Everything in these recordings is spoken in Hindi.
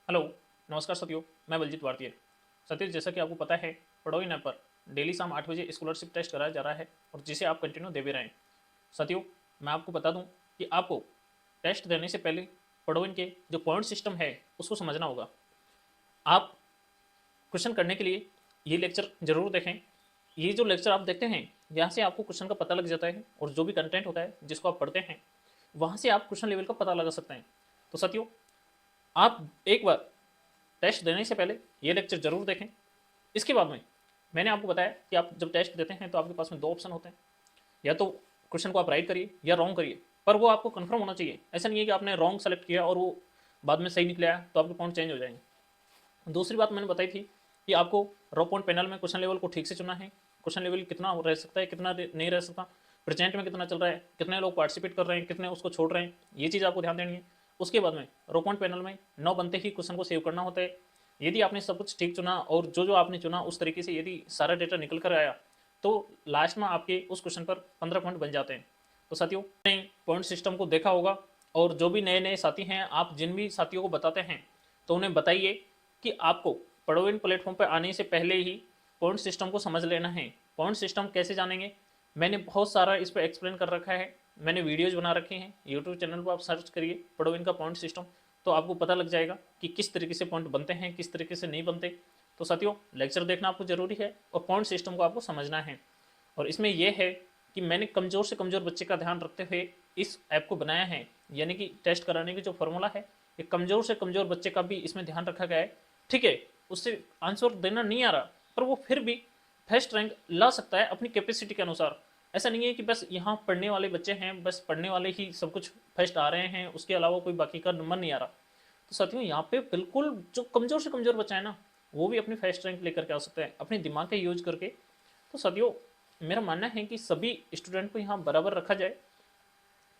हेलो, नमस्कार साथियों। मैं बलजीत भारतीय। साथियों, जैसा कि आपको पता है, पढ़ो इन ऐप पर डेली शाम 8 बजे स्कॉलरशिप टेस्ट कराया जा रहा है और जिसे आप कंटिन्यू दे भी रहे हैं। साथियों, मैं आपको बता दूं कि आपको टेस्ट देने से पहले पढ़ो इन के जो पॉइंट सिस्टम है उसको समझना होगा। आप क्वेश्चन करने के लिए ये लेक्चर जरूर देखें। ये जो लेक्चर आप देखते हैं, यहाँ से आपको क्वेश्चन का पता लग जाता है और जो भी कंटेंट होता है जिसको आप पढ़ते हैं, वहाँ से आप क्वेश्चन लेवल का पता लगा सकते हैं। तो साथियों, आप एक बार टेस्ट देने से पहले ये लेक्चर जरूर देखें। इसके बाद में मैंने आपको बताया कि आप जब टेस्ट देते हैं तो आपके पास में दो ऑप्शन होते हैं, या तो क्वेश्चन को आप राइट करिए या रॉन्ग करिए, पर वो आपको कंफर्म होना चाहिए। ऐसा नहीं है कि आपने रॉन्ग सेलेक्ट किया और वो बाद में सही निकला तो आपके पॉइंट चेंज हो जाएंगे। दूसरी बात मैंने बताई थी कि आपको रॉ पॉइंट पैनल में क्वेश्चन लेवल को ठीक से चुनना है। क्वेश्चन लेवल कितना रह सकता है, कितना नहीं रह सकता, प्रेजेंट में कितना चल रहा है, कितने लोग पार्टिसिपेट कर रहे हैं, कितने उसको छोड़ रहे हैं, ये चीज़ आपको ध्यान देनी है। उसके बाद में रॉ पॉइंट पैनल में 9 बनते ही क्वेश्चन को सेव करना होता है। यदि आपने सब कुछ ठीक चुना और जो जो आपने चुना उस तरीके से यदि सारा डेटा निकल कर आया तो लास्ट में आपके उस क्वेश्चन पर 15 पॉइंट बन जाते हैं। तो साथियों ने पॉइंट सिस्टम को देखा होगा, और जो भी नए नए साथी हैं, आप जिन भी साथियों को बताते हैं तो उन्हें बताइए कि आपको पड़ोविन प्लेटफॉर्म पर आने से पहले ही पॉइंट सिस्टम को समझ लेना है। पॉइंट सिस्टम कैसे जानेंगे, मैंने बहुत सारा इस पर एक्सप्लेन कर रखा है। मैंने वीडियोज बना रखे हैं, यूट्यूब चैनल पर आप सर्च करिए पड़ोविन का पॉइंट सिस्टम, तो आपको पता लग जाएगा कि किस तरीके से पॉइंट बनते हैं, किस तरीके से नहीं बनते। तो साथियों, लेक्चर देखना आपको जरूरी है और पॉइंट सिस्टम को आपको समझना है। और इसमें यह है कि मैंने कमज़ोर से कमज़ोर बच्चे का ध्यान रखते हुए इस ऐप को बनाया है, यानी कि टेस्ट कराने की जो फॉर्मूला है, ये कमज़ोर से कमज़ोर बच्चे का भी इसमें ध्यान रखा गया है। ठीक है, उससे आंसर देना नहीं आ रहा, पर वो फिर भी फर्स्ट रैंक ला सकता है अपनी कैपेसिटी के अनुसार। ऐसा नहीं है कि बस यहाँ पढ़ने वाले बच्चे हैं, बस पढ़ने वाले ही सब कुछ फर्स्ट आ रहे हैं, उसके अलावा कोई बाकी का नंबर नहीं आ रहा। तो साथियों, यहाँ पे बिल्कुल जो कमज़ोर से कमज़ोर बच्चा है ना, वो भी अपनी फर्स्ट रैंक लेकर के आ सकता है अपने दिमाग का यूज करके। तो साथियों, मेरा मानना है कि सभी स्टूडेंट को यहाँ बराबर रखा जाए।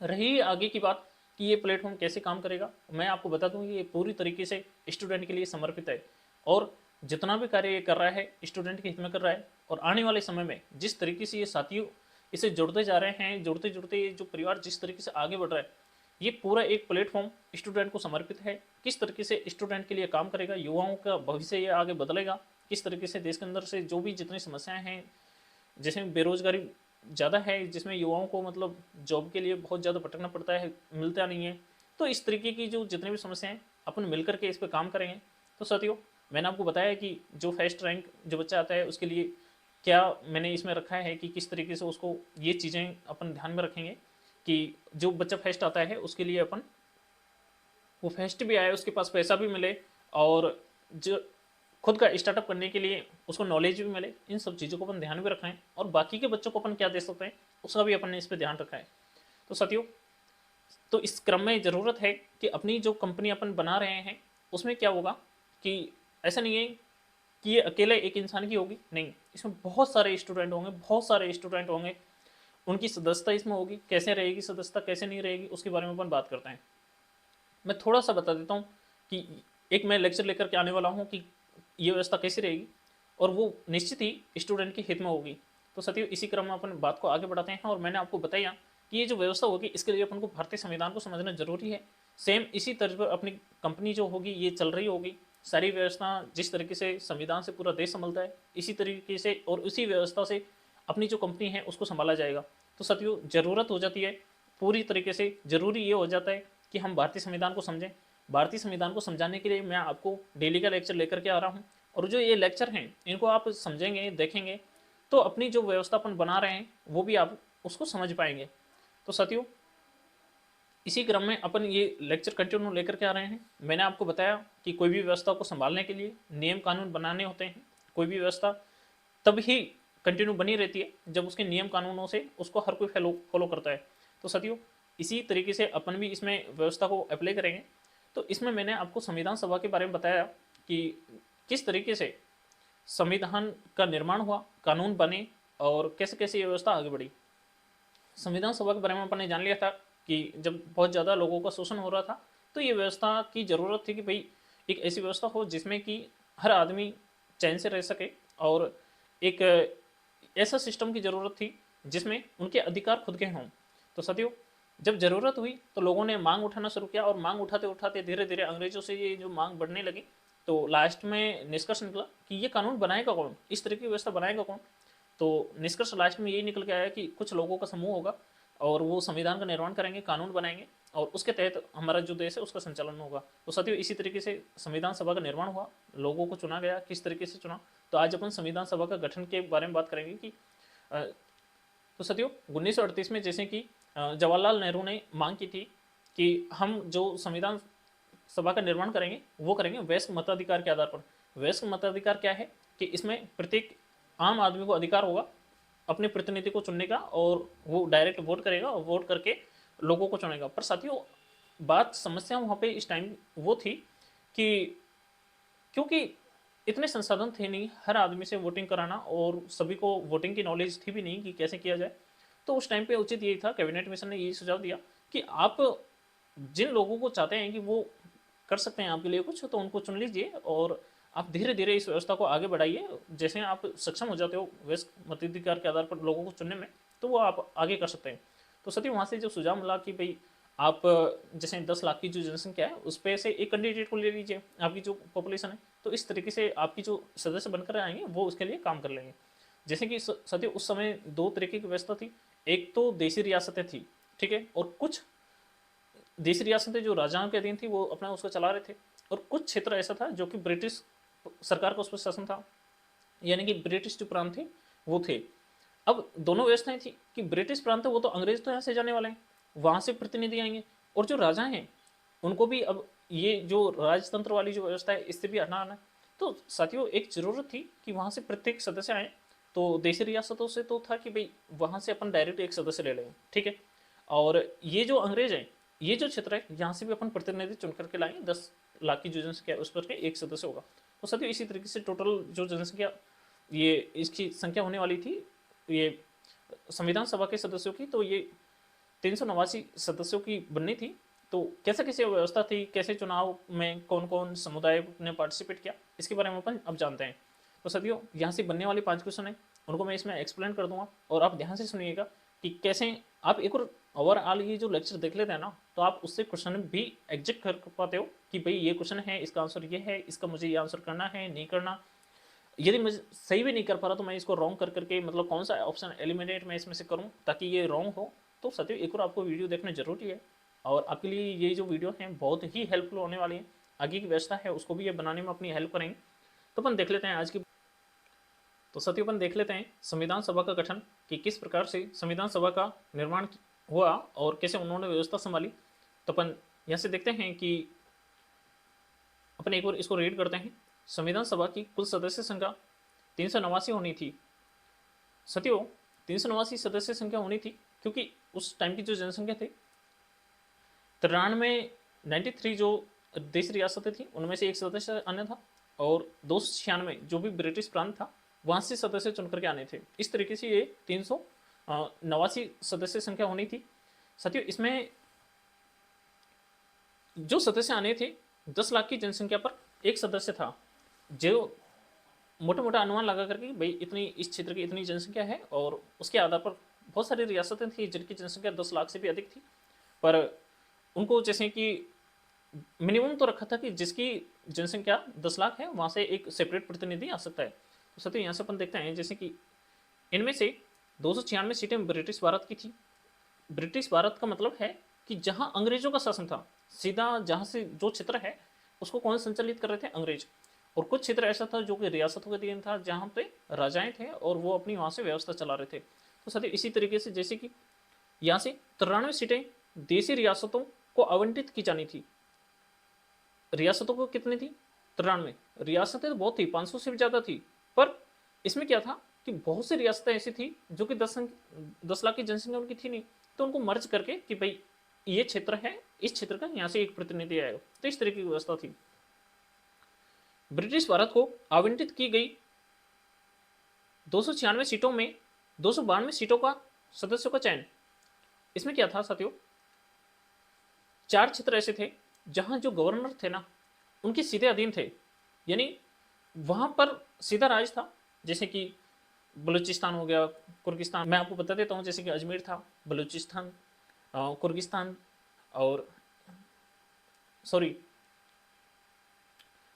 रही आगे की बात कि ये प्लेटफॉर्म कैसे काम करेगा, मैं आपको बता दूं ये पूरी तरीके से स्टूडेंट के लिए समर्पित है, और जितना भी कार्य ये कर रहा है स्टूडेंट के हित में कर रहा है। और आने वाले समय में जिस तरीके से ये साथियों इसे जुड़ते जा रहे हैं, जुड़ते जुड़ते ये जो परिवार जिस तरीके से आगे बढ़ रहा है, ये पूरा एक प्लेटफॉर्म स्टूडेंट को समर्पित है। किस तरीके से स्टूडेंट के लिए काम करेगा, युवाओं का भविष्य ये आगे बदलेगा, किस तरीके से देश के अंदर से जो भी जितनी समस्याएं हैं, जैसे बेरोजगारी ज़्यादा है, जिसमें युवाओं को मतलब जॉब के लिए बहुत ज़्यादा भटकना पड़ता है, मिलता नहीं है। तो इस तरीके की जो जितनी भी समस्याएं, अपन मिलकर के इस पर काम करेंगे। तो साथियों, मैंने आपको बताया कि जो फर्स्ट रैंक जो बच्चा आता है उसके लिए क्या मैंने इसमें रखा है, कि किस तरीके से उसको ये चीज़ें अपन ध्यान में रखेंगे कि जो बच्चा फर्स्ट आता है उसके लिए अपन वो फर्स्ट भी आए, उसके पास पैसा भी मिले, और जो खुद का स्टार्टअप करने के लिए उसको नॉलेज भी मिले। इन सब चीज़ों को अपन ध्यान में रखना है, और बाकी के बच्चों को अपन क्या दे सकते हैं उसका भी अपन ने इस पर ध्यान रखा है। तो साथियों, तो इस क्रम में ज़रूरत है कि अपनी जो कंपनी अपन बना रहे हैं उसमें क्या होगा कि ऐसा नहीं है कि ये अकेले एक इंसान की होगी, नहीं, इसमें बहुत सारे स्टूडेंट होंगे, बहुत सारे स्टूडेंट होंगे। उनकी सदस्यता इसमें होगी, कैसे रहेगी सदस्यता, कैसे नहीं रहेगी, उसके बारे में अपन बात करते हैं। मैं थोड़ा सा बता देता हूँ कि एक मैं लेक्चर लेकर के आने वाला हूँ कि ये व्यवस्था कैसी रहेगी, और वो निश्चित ही स्टूडेंट के हित में होगी। तो साथियों, इसी क्रम में अपन बात को आगे बढ़ाते हैं, और मैंने आपको बताया कि ये जो व्यवस्था होगी इसके लिए अपन को भारतीय संविधान को समझना जरूरी है। सेम इसी तर्ज पर अपनी कंपनी जो होगी ये चल रही होगी। सारी व्यवस्था जिस तरीके से संविधान से पूरा देश संभलता है, इसी तरीके से और उसी व्यवस्था से अपनी जो कंपनी है उसको संभाला जाएगा। तो साथियों, ज़रूरत हो जाती है, पूरी तरीके से ज़रूरी ये हो जाता है कि हम भारतीय संविधान को समझें। भारतीय संविधान को समझाने के लिए मैं आपको डेली का लेक्चर लेकर के आ रहा हूँ, और जो ये लेक्चर हैं इनको आप समझेंगे, देखेंगे, तो अपनी जो व्यवस्थापन बना रहे हैं वो भी आप उसको समझ पाएंगे। तो साथियों, इसी क्रम में अपन ये लेक्चर कंटिन्यू लेकर के आ रहे हैं। मैंने आपको बताया कि कोई भी व्यवस्था को संभालने के लिए नियम कानून बनाने होते हैं। कोई भी व्यवस्था तब ही कंटिन्यू बनी रहती है जब उसके नियम कानूनों से उसको हर कोई फॉलो करता है। तो साथियों, इसी तरीके से अपन भी इसमें व्यवस्था को अप्लाई करेंगे। तो इसमें मैंने आपको संविधान सभा के बारे में बताया कि किस तरीके से संविधान का निर्माण हुआ, कानून बने, और कैसे कैसे ये व्यवस्था आगे बढ़ी। संविधान सभा के बारे में अपन ने जान लिया था कि जब बहुत ज़्यादा लोगों का शोषण हो रहा था तो ये व्यवस्था की ज़रूरत थी कि भाई एक ऐसी व्यवस्था हो जिसमें कि हर आदमी चैन से रह सके, और एक ऐसा सिस्टम की ज़रूरत थी जिसमें उनके अधिकार खुद के हों। तो साथियों, जब ज़रूरत हुई तो लोगों ने मांग उठाना शुरू किया और मांग उठाते उठाते धीरे धीरे अंग्रेजों से ये जो मांग बढ़ने लगी, तो लास्ट में निष्कर्ष निकला कि ये कानून बनाएगा कौन, इस तरह की व्यवस्था बनाएगा कौन। तो निष्कर्ष लास्ट में यही निकल के आया कि कुछ लोगों का समूह होगा और वो संविधान का निर्माण करेंगे, कानून बनाएंगे और उसके तहत हमारा जो देश है उसका संचालन होगा। तो साथियों इसी तरीके से संविधान सभा का निर्माण हुआ, लोगों को चुना गया, किस तरीके से चुना। तो आज अपन संविधान सभा का गठन के बारे में बात करेंगे कि तो साथियों 1938 में जैसे कि जवाहरलाल नेहरू ने मांग की थी कि हम जो संविधान सभा का निर्माण करेंगे वो करेंगे वयस्क मताधिकार के आधार पर। वयस्क मताधिकार क्या है कि इसमें प्रत्येक आम आदमी को अधिकार होगा अपने प्रतिनिधि को चुनने का और वो डायरेक्ट वोट करेगा और वोट करके लोगों को चुनेगा। पर साथियों बात समस्या वहाँ पे इस टाइम वो थी कि क्योंकि इतने संसाधन थे नहीं हर आदमी से वोटिंग कराना और सभी को वोटिंग की नॉलेज थी भी नहीं कि कैसे किया जाए। तो उस टाइम पे उचित यही था, कैबिनेट मिशन ने यही सुझाव दिया कि आप जिन लोगों को चाहते हैं कि वो कर सकते हैं आपके लिए कुछ, तो उनको चुन लीजिए और आप धीरे धीरे इस व्यवस्था को आगे बढ़ाइए। जैसे आप सक्षम हो जाते हो वयस्क मताधिकार के आधार पर लोगों को चुनने में, तो वो आप आगे कर सकते हैं। तो सती वहाँ से जो सुझाव मिला कि भाई आप जैसे 10 लाख की जो जनसंख्या है उस पर से एक कैंडिडेट को ले लीजिए, आपकी जो पॉपुलेशन है, तो इस तरीके से आपकी जो सदस्य बनकर आएंगे वो उसके लिए काम कर लेंगे। जैसे कि सती उस समय दो तरीके की व्यवस्था थी, एक तो देशी रियासतें थी, ठीक है, और कुछ देशी रियासतें जो राजाओं के अधीन थी वो अपना उसको चला रहे थे, और कुछ क्षेत्र ऐसा था जो कि ब्रिटिश सरकार का उस पर शासन था, यानी कि ब्रिटिश जो प्रांत थे वो थे। अब दोनों व्यवस्थाएं थी कि ब्रिटिश प्रांत है वो तो अंग्रेज तो यहाँ से जाने वाले हैं, वहाँ से प्रतिनिधि आएंगे, और जो राजा हैं उनको भी अब ये जो राजतंत्र वाली जो व्यवस्था है इससे भी हटना आना है। तो साथियों एक ज़रूरत थी कि वहाँ से प्रत्येक सदस्य आए। तो देशी रियासतों से तो था कि भाई वहाँ से अपन डायरेक्ट एक सदस्य ले लेंगे, ठीक है, और ये जो अंग्रेज हैं ये जो क्षेत्र है यहाँ से भी अपन प्रतिनिधि चुन करके लाएंगे, 10 लाख की जो जनसंख्या है उस पर के एक सदस्य होगा। तो साथियों इसी तरीके से टोटल जो जनसंख्या ये इसकी संख्या होने वाली थी ये संविधान सभा के सदस्यों की, तो ये 389 सदस्यों की बननी थी। तो कैसे कैसे व्यवस्था थी, कैसे चुनाव में कौन कौन समुदाय ने पार्टिसिपेट किया, इसके बारे में अपन अब जानते हैं। तो सदियों यहाँ से बनने वाले 5 क्वेश्चन हैं उनको मैं इसमें एक्सप्लेन कर दूंगा और आप ध्यान से सुनिएगा कि कैसे आप एक और ओवरऑल ये जो लेक्चर देख लेते हैं ना, तो आप उससे क्वेश्चन भी एग्जिट कर पाते हो कि भाई ये क्वेश्चन है, इसका आंसर ये है, इसका मुझे ये आंसर करना है नहीं करना। यदि मुझे सही भी नहीं कर पा रहा तो मैं इसको रॉन्ग कर करके मतलब कौन सा ऑप्शन एलिमिनेट मैं इसमें से करूँ ताकि ये रॉन्ग हो। तो सत्य एक और आपको वीडियो देखना जरूरी है और आपके लिए ये जो वीडियो है बहुत ही हेल्पफुल होने वाली है। आगे की व्यवस्था है उसको भी ये बनाने में अपनी हेल्प करेंगे। तो अपन देख लेते हैं आज की, तो सत्य अपन देख लेते हैं संविधान सभा का गठन कि किस प्रकार से संविधान सभा का निर्माण हुआ और कैसे उन्होंने व्यवस्था संभाली। तो अपन यहाँ से देखते हैं कि अपन एक बार इसको रीड करते हैं। संविधान सभा की कुल सदस्य संख्या 389 होनी थी। सत्यो 389 सदस्य संख्या होनी थी क्योंकि उस टाइम की जो जनसंख्या थी 93 जो देश रियासतें थी उनमें से एक सदस्य अन्य था और 296 जो भी ब्रिटिश प्रांत था वहाँ से सदस्य चुन करके आने थे। इस तरीके से ये 389 सदस्य संख्या होनी थी। साथियों इसमें जो सदस्य आने थे 10 लाख की जनसंख्या पर एक सदस्य था, जो मोटा मोटा अनुमान लगा करके भाई इतनी इस क्षेत्र की इतनी जनसंख्या है और उसके आधार पर बहुत सारी रियासतें थी जिनकी जनसंख्या 10 लाख से भी अधिक थी, पर उनको जैसे कि मिनिमम तो रखा था कि जिसकी जनसंख्या 10 लाख है वहाँ से एक सेपरेट प्रतिनिधि आ सकता है। तो सत्य यहाँ से अपन देखते हैं जैसे कि इनमें से 296 सीटें ब्रिटिश भारत की थी। ब्रिटिश भारत का मतलब है कि जहाँ अंग्रेजों का शासन था, सीधा जहाँ से जो क्षेत्र है उसको कौन संचालित कर रहे थे, अंग्रेज। और कुछ क्षेत्र ऐसा था जो कि रियासतों के अधीन था जहाँ पे राजाएं थे और वो अपनी वहाँ से व्यवस्था चला रहे थे। तो साथ ही इसी तरीके से जैसे कि यहाँ से 93 सीटें देशी रियासतों को आवंटित की जानी थी। रियासतों को कितनी थी, 93 रियासतें तो बहुत थी, 500 से भी ज़्यादा थी, पर इसमें क्या था कि बहुत सी रियासतें ऐसी थी जो कि 10 लाख की जनसंख्या उनकी थी नहीं, तो उनको मर्ज करके कि भाई ये क्षेत्र है, इस क्षेत्र का यहाँ से एक प्रतिनिधि आएगा। तो इस तरीके की व्यवस्था थी। ब्रिटिश भारत को आवंटित की गई 296 सीटों में 292 सीटों का सदस्यों का चयन। इसमें क्या था साथियों, 4 क्षेत्र ऐसे थे जहां जो गवर्नर थे ना उनके सीधे अधीन थे, यानी वहां पर सीधा राज था। जैसे कि बलूचिस्तान हो गया, कुर्गिस्तान, मैं आपको बता देता हूँ, जैसे कि अजमेर था, बलूचिस्तान, कुर्गिस्तान और सॉरी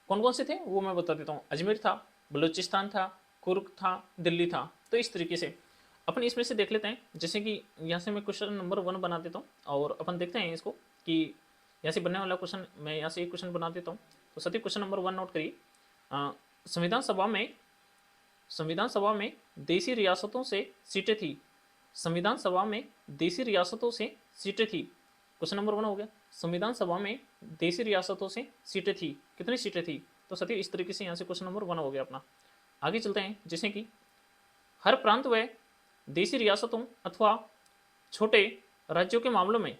कौन कौन से थे वो मैं बता देता हूँ। अजमेर था, बलूचिस्तान था, कुर्ग था, दिल्ली था। तो इस तरीके से अपन इसमें से देख लेते हैं। जैसे कि यहाँ से मैं क्वेश्चन नंबर 1 बना देता हूँ और अपन देखते हैं इसको कि यहाँ से बनने वाला क्वेश्चन, मैं यहाँ से एक क्वेश्चन बना देता हूँ। तो सती क्वेश्चन नंबर 1 नोट करिए। संविधान सभा में देसी रियासतों से सीटें थी। संविधान सभा में देसी रियासतों से सीटें थी। क्वेश्चन नंबर 1 हो गया। संविधान सभा में देसी रियासतों से सीटें थी, कितनी सीटें थी? तो सती इस तरीके से यहाँ से क्वेश्चन नंबर 1 हो गया अपना। आगे चलते हैं। जैसे कि हर प्रांत व देसी रियासतों अथवा छोटे राज्यों के मामलों में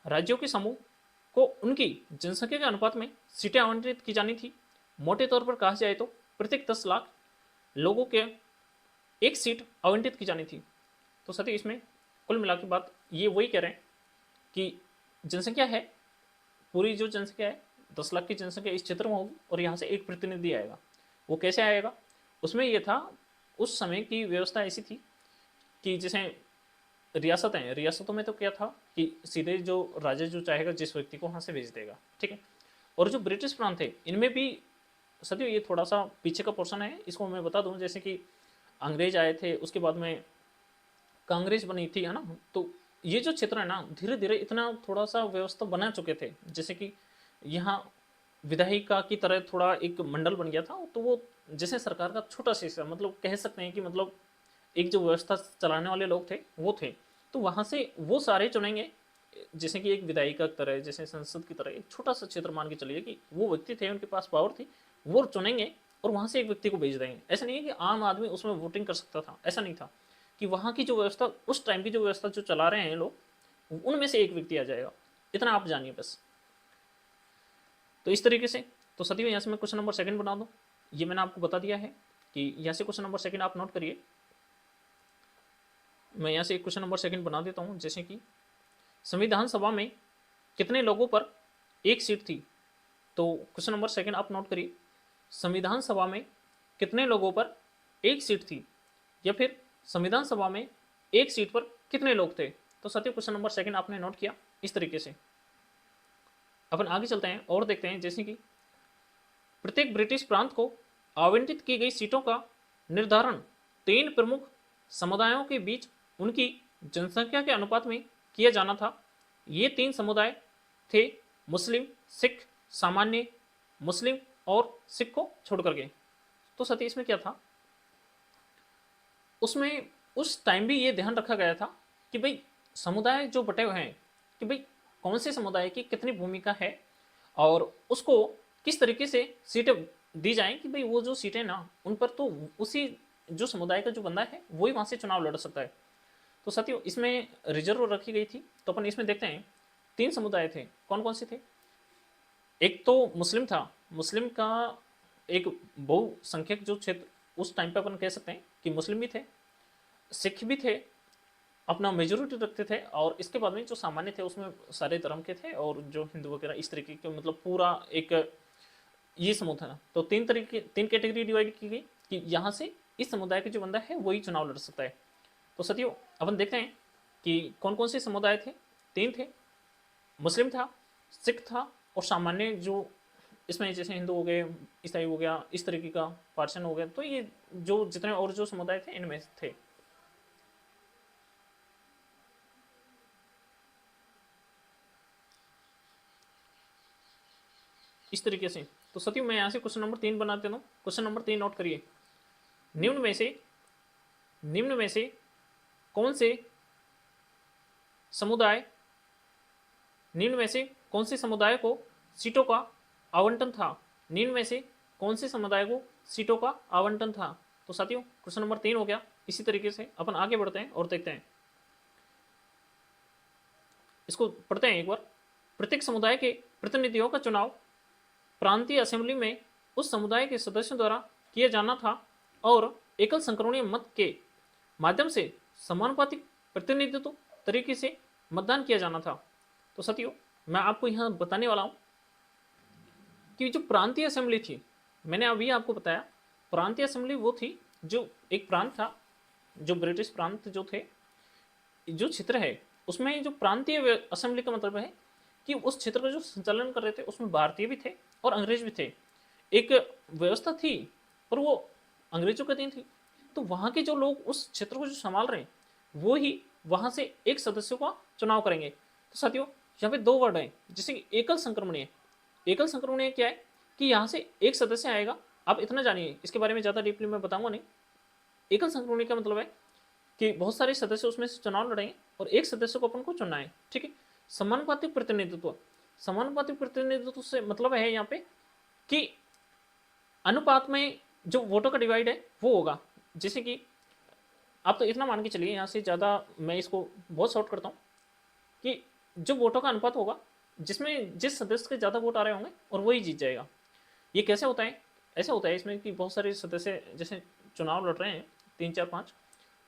राज्यों के समूह को उनकी जनसंख्या के अनुपात में सीटें आवंटित की जानी थी। मोटे तौर पर कहा जाए तो प्रत्येक 10 लाख लोगों के एक सीट आवंटित की जानी थी। तो सती इसमें कुल मिला के बात ये वही कह रहे हैं कि जनसंख्या है, पूरी जो जनसंख्या है 10 लाख की जनसंख्या इस क्षेत्र में होगी और यहाँ से एक प्रतिनिधि आएगा। वो कैसे आएगा? उसमें ये था, उस समय की व्यवस्था ऐसी थी कि जैसे रियासतें, रियासतों में तो क्या था कि सीधे जो राजा जो चाहेगा जिस व्यक्ति को वहाँ से भेज देगा, ठीक है। और जो ब्रिटिश प्रांत थे इनमें भी सदियों, ये थोड़ा सा पीछे का पोर्शन है, इसको मैं बता दूं। जैसे कि अंग्रेज आए थे, उसके बाद में कांग्रेस बनी थी, है ना। तो ये जो क्षेत्र है ना, धीरे धीरे इतना थोड़ा सा व्यवस्था बना चुके थे। जैसे कि यहाँ विधायिका की तरह थोड़ा एक मंडल बन गया था। तो वो जैसे सरकार का छोटा सा हिस्सा, मतलब कह सकते हैं कि मतलब एक जो व्यवस्था चलाने वाले लोग थे वो थे। तो वहाँ से वो सारे चुनेंगे, जैसे कि एक विधायिका की तरह, जैसे संसद की तरह एक छोटा सा क्षेत्र मान के चलिए कि वो व्यक्ति थे, उनके पास पावर थी, वो चुनेंगे और वहाँ से एक व्यक्ति को भेज देंगे। ऐसा नहीं है कि आम आदमी उसमें वोटिंग कर सकता था, ऐसा नहीं था। कि वहाँ की जो व्यवस्था, उस टाइम की जो व्यवस्था जो चला रहे हैं लोग, उनमें से एक व्यक्ति आ जाएगा। इतना आप जानिए बस। तो इस तरीके से तो सतीयों यहाँ से मैं क्वेश्चन नंबर 2 बना दूँ। ये मैंने आपको बता दिया है कि यहाँ से क्वेश्चन नंबर 2 आप नोट करिए। मैं यहाँ से एक क्वेश्चन नंबर 2 बना देता हूँ। जैसे कि संविधान सभा में कितने लोगों पर एक सीट थी? तो क्वेश्चन नंबर 2 आप नोट करिए। संविधान सभा में कितने लोगों पर एक सीट थी, या फिर संविधान सभा में एक सीट पर कितने लोग थे? तो सत्य क्वेश्चन नंबर 2 आपने नोट किया इस तरीके से। अपन आगे चलते हैं और देखते हैं। जैसे कि प्रत्येक ब्रिटिश प्रांत को आवंटित की गई सीटों का निर्धारण 3 प्रमुख समुदायों के बीच उनकी जनसंख्या के अनुपात में किया जाना था। ये 3 समुदाय थे मुस्लिम, सिख, सामान्य मुस्लिम और सिख को छोड़ करके। तो सतीश में क्या था, उसमें उस टाइम भी ये ध्यान रखा गया था कि भाई समुदाय जो बटे हुए हैं, कि भाई कौन से समुदाय की कितनी भूमिका है और उसको किस तरीके से सीटें दी जाएं कि भाई वो जो सीटें ना, उन पर तो उसी जो समुदाय का जो बंदा है वही वहाँ से चुनाव लड़ सकता है। तो साथियों इसमें रिजर्व रखी गई थी। तो अपन इसमें देखते हैं 3 समुदाय थे, कौन कौन से थे। एक तो मुस्लिम था, मुस्लिम का एक बहुसंख्यक जो क्षेत्र उस टाइम पे अपन कह सकते हैं कि मुस्लिम भी थे, सिख भी थे, अपना मेजोरिटी रखते थे। और इसके बाद में जो सामान्य थे उसमें सारे धर्म के थे और जो हिंदू वगैरह इस तरीके के, मतलब पूरा एक ये समूह था। तो 3 कैटेगरी डिवाइड की गई कि यहाँ से इस समुदाय का जो बंदा है वही चुनाव लड़ सकता है। तो साथियों अपन देखते हैं कि कौन कौन से समुदाय थे। 3 थे, मुस्लिम था, सिख था और सामान्य जो इसमें जैसे हिंदू हो गए, ईसाई हो गया, इस तरीके का पार्सन हो गया। तो ये जो जितने और जो समुदाय थे इनमें थे। इस तरीके से। तो सतियों मैं यहाँ से क्वेश्चन नंबर 3 बना देता हूँ। क्वेश्चन नंबर 3 नोट करिए। निम्न में से कौन से समुदाय, निम्न में से कौन से समुदाय को सीटों का आवंटन था? निम्न में से कौन से समुदाय को सीटों का आवंटन था? तो साथियों क्वेश्चन नंबर 3 हो गया। इसी तरीके से अपन आगे बढ़ते हैं और देखते हैं, इसको पढ़ते हैं एक बार। प्रत्येक समुदाय के प्रतिनिधियों का चुनाव प्रांतीय असेंबली में उस समुदाय के सदस्यों द्वारा किया जाना था और एकल संक्रमणीय मत के माध्यम से समानुपातिक प्रतिनिधित्व तरीके से मतदान किया जाना था। तो साथियों मैं आपको यहाँ बताने वाला हूँ कि जो प्रांतीय असेंबली थी, मैंने अभी आपको बताया प्रांतीय असेंबली वो थी जो एक प्रांत था, जो ब्रिटिश प्रांत जो थे, जो क्षेत्र है उसमें जो प्रांतीय असेंबली का मतलब है कि उस क्षेत्र का जो संचालन कर रहे थे उसमें भारतीय भी थे और अंग्रेज भी थे। एक व्यवस्था थी पर वो अंग्रेजों के अधीन थी। तो वहाँ के जो लोग उस क्षेत्र को जो संभाल रहे हैं वो ही वहाँ से एक सदस्य का चुनाव करेंगे। तो साथियों यहाँ पे दो वर्ड हैं, जैसे कि एकल संक्रमणीय। एकल संक्रमणीय क्या है कि यहाँ से एक सदस्य आएगा। आप इतना जानिए, इसके बारे में ज़्यादा डीपली मैं बताऊंगा नहीं। एकल संक्रमणीय का मतलब है कि बहुत सारे सदस्य उसमें से चुनाव लड़ेंगे और एक सदस्य को अपन को चुनना है, ठीक है। समानुपातिक प्रतिनिधित्व, समानुपातिक प्रतिनिधित्व से मतलब है यहाँ पे कि अनुपात में जो वोटों का डिवाइड है वो होगा। जैसे कि आप तो इतना मान के चलिए, यहाँ से ज़्यादा मैं इसको बहुत शॉर्ट करता हूँ कि जो वोटों का अनुपात होगा जिसमें जिस सदस्य के ज़्यादा वोट आ रहे होंगे और वही जीत जाएगा। ये कैसे होता है? ऐसा होता है इसमें कि बहुत सारे सदस्य जैसे चुनाव लड़ रहे हैं 3 4 5,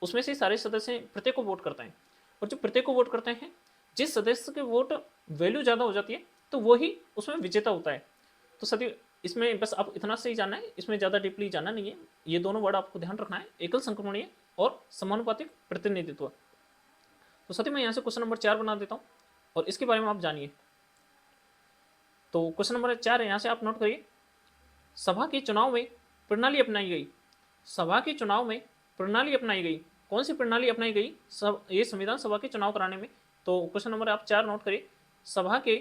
उसमें से सारे सदस्य प्रत्येक को वोट करते हैं और जो प्रत्येक को वोट करते हैं जिस सदस्य के वोट वैल्यू ज़्यादा हो जाती है तो वही उसमें विजेता होता है। तो सभी इसमें बस आप इतना से ही जानना है, इसमें ज़्यादा डीपली जानना नहीं है। ये दोनों वर्ड आपको ध्यान रखना है, एकल संक्रमणीय और समानुपातिक प्रतिनिधित्व। तो साथी मैं यहाँ से क्वेश्चन नंबर 4 बना देता हूँ और इसके बारे में आप जानिए। तो क्वेश्चन नंबर 4 है, यहाँ से आप नोट करिए। सभा के चुनाव में प्रणाली अपनाई गई। सभा के चुनाव में प्रणाली अपनाई गई। कौन सी प्रणाली अपनाई गई सब ये संविधान सभा के चुनाव कराने में? तो क्वेश्चन नंबर आप 4 नोट करिए। सभा के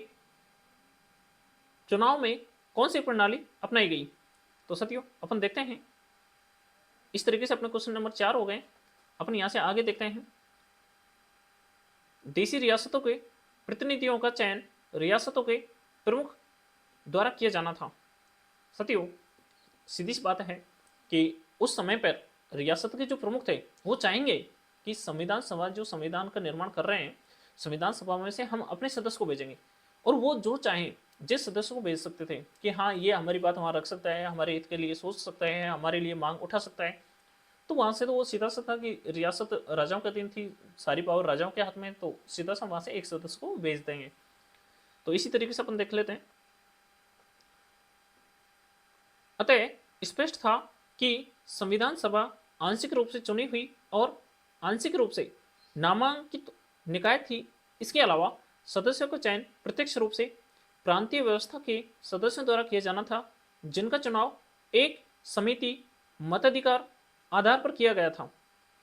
चुनाव में कौन सी प्रणाली अपनाई गई? तो साथियों अपन देखते हैं, इस तरीके से अपने क्वेश्चन नंबर 4 हो गए। अपन यहाँ से आगे देखते हैं। देशी रियासतों के प्रतिनिधियों का चयन रियासतों के प्रमुख द्वारा किया जाना था। साथियों सीधी सी बात है कि उस समय पर रियासत के जो प्रमुख थे वो चाहेंगे कि संविधान सभा जो संविधान का निर्माण कर रहे हैं, संविधान सभा में से हम अपने सदस्य को भेजेंगे और वो जो चाहें जिस सदस्य को भेज सकते थे कि हाँ ये हमारी बात वहाँ रख सकता है, हमारे हित के लिए सोच सकता है, हमारे लिए मांग उठा सकता है। तो वहाँ से तो वो सीधा सा था कि रियासत राजाओं के अधीन थी, सारी पावर राजाओं के हाथ में, तो सीधा सा वहाँ से एक सदस्य को भेज देंगे। तो इसी तरीके से अपन देख लेते हैं। अतः स्पष्ट था कि संविधान सभा आंशिक रूप से चुनी हुई और आंशिक रूप से नामांकित निकाय थी। इसके अलावा सदस्यों का चयन प्रत्यक्ष रूप से प्रांतीय व्यवस्था के सदस्यों द्वारा किया जाना था, जिनका चुनाव एक समिति मताधिकार आधार पर किया गया था।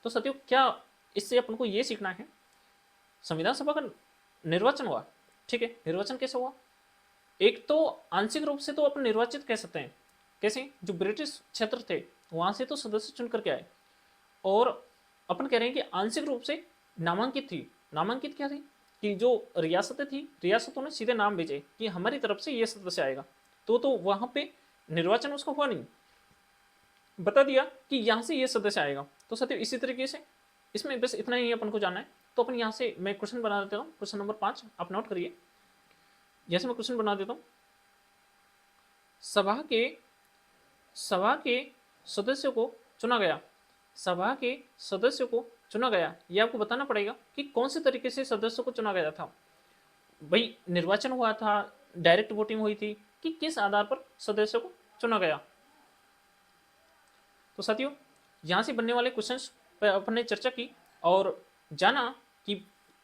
तो साथियों क्या इससे अपन को ये सीखना है, संविधान सभा का निर्वाचन हुआ, ठीक है। निर्वाचन कैसे हुआ? एक तो आंशिक रूप से तो अपन निर्वाचित कह सकते हैं। कैसे? जो ब्रिटिश क्षेत्र थे वहां से तो सदस्य चुन करके आए, और अपन कह रहे हैं कि आंशिक रूप से नामांकित थी। नामांकित क्या थी कि जो रियासतें थी, रियासतों ने सीधे नाम भेजे कि हमारी तरफ से ये सदस्य आएगा। तो वहां पे निर्वाचन उसका हुआ नहीं, बता दिया कि यहाँ से ये सदस्य आएगा। तो साथियों इसी तरीके से इसमें बस इतना ही अपन को जानना है। तो अपन यहाँ से मैं क्वेश्चन बना देता हूँ, क्वेश्चन नंबर 5 आप नोट करिए। जैसे मैं क्वेश्चन बना देता हूँ, सभा के सदस्यों को चुना गया। सभा के सदस्यों को चुना गया, ये आपको बताना पड़ेगा कि कौन से तरीके से सदस्यों को चुना गया था। भाई निर्वाचन हुआ था, डायरेक्ट वोटिंग हुई थी, कि किस आधार पर सदस्यों को चुना गया। तो साथियों यहाँ से बनने वाले क्वेश्चंस पर अपन ने चर्चा की और जाना कि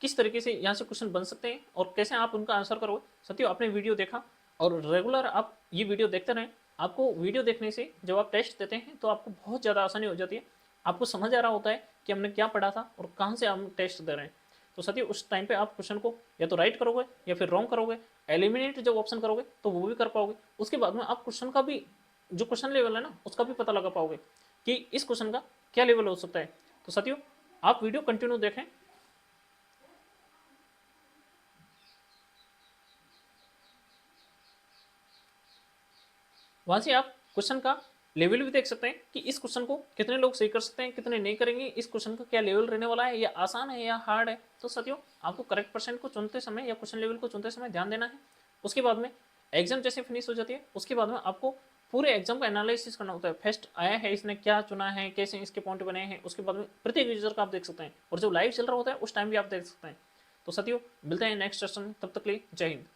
किस तरीके से यहाँ से क्वेश्चन बन सकते हैं और कैसे आप उनका आंसर करोगे। साथियों आपने वीडियो देखा और रेगुलर आप ये वीडियो देखते रहें। आपको वीडियो देखने से जब आप टेस्ट देते हैं तो आपको बहुत ज़्यादा आसानी हो जाती है, आपको समझ आ रहा होता है कि हमने क्या पढ़ा था और कहाँ से हम टेस्ट दे रहे हैं। तो साथियों उस टाइम पे आप क्वेश्चन को या तो राइट करोगे या फिर रॉन्ग करोगे, एलिमिनेट जब ऑप्शन करोगे तो वो भी कर पाओगे। उसके बाद में आप क्वेश्चन का भी जो क्वेश्चन लेवल है ना उसका भी पता लगा पाओगे कि इस क्वेश्चन का क्या लेवल हो सकता है। तो साथियों आप वीडियो कंटिन्यू देखें। वहां से आप क्वेश्चन का लेवल भी देख सकते हैं कि इस क्वेश्चन को कितने लोग सही कर सकते हैं, कितने नहीं करेंगे, इस क्वेश्चन का क्या लेवल रहने वाला है, या आसान है या हार्ड है। तो साथियों आपको करेक्ट परसेंट को चुनते समय या क्वेश्चन लेवल को चुनते समय ध्यान देना है। उसके बाद में एग्जाम जैसे फिनिश हो जाती है उसके बाद में आपको पूरे एग्जाम का एनालिसिस करना होता है। फर्स्ट आया है इसने क्या चुना है, कैसे इसके पॉइंट बने हैं, उसके बाद में प्रत्येक यूजर का आप देख सकते हैं और जब लाइव चल रहा होता है उस टाइम भी आप देख सकते हैं। तो साथियों मिलते हैं नेक्स्ट सेशन में, तब तक के लिए जय हिंद।